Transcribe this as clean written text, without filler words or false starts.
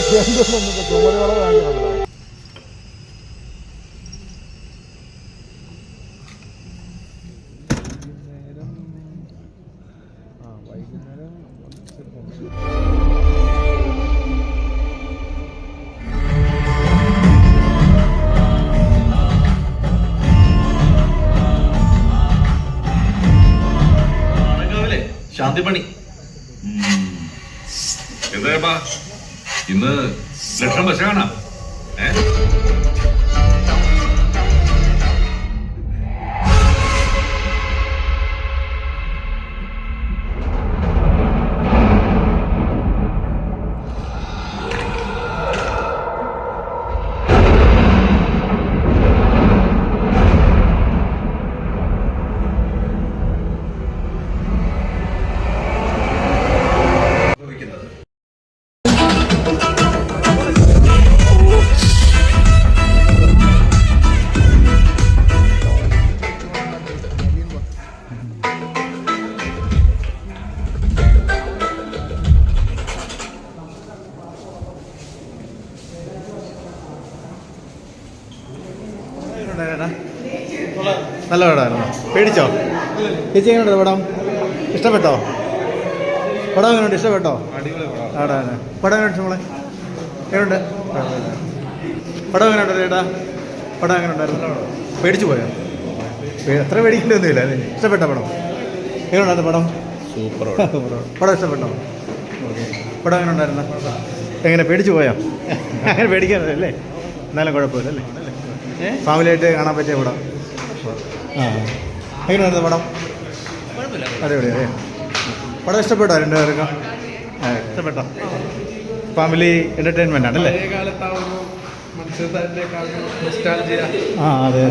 ചുമരുകളെ വാങ്ങിയിട്ടുണ്ടോ? വൈകുന്നേരം ശാന്തിമണി എന്താ ഇന്ന് ലക്ഷണം വശാണോ? നല്ല പടമായിരുന്നോ? പേടിച്ചോ? ചേച്ചി എങ്ങനെയുണ്ട് പടം? ഇഷ്ടപ്പെട്ടോ? പടം എങ്ങനെയുണ്ട്? ഇഷ്ടപ്പെട്ടോ? ആടാ പടം എങ്ങനെയുണ്ട് നമ്മളെ? എങ്ങനെയുണ്ട് പടം? എങ്ങനെയുണ്ട് ചേട്ടാ? പടം എങ്ങനെയുണ്ടായിരുന്നു? പേടിച്ചു പോയോ? എത്ര പേടിക്കേണ്ടതൊന്നുമില്ല. ഇഷ്ടപ്പെട്ട പടം? എങ്ങനെയുണ്ടായിരുന്നു പടം? സൂപ്പർ പടം ഇഷ്ടപ്പെട്ടോ? ഓക്കെ. പടം എങ്ങനെ ഉണ്ടായിരുന്നു? എങ്ങനെ പേടിച്ചു പോയോ? അങ്ങനെ പേടിക്കാനല്ലേ? എന്നാലും കുഴപ്പമില്ല അല്ലേ? ഫാമിലിയായിട്ട് കാണാൻ പറ്റിയ പടം. എങ്ങനെയായിരുന്നു പടം? അടിപൊളി അല്ലേ? പടം ഇഷ്ടപ്പെട്ടോ? രണ്ടുപേർക്കും ഇഷ്ടപ്പെട്ടോ? ഫാമിലി എൻ്റർടൈൻമെൻ്റ് ആണല്ലേ? ആ അതെ.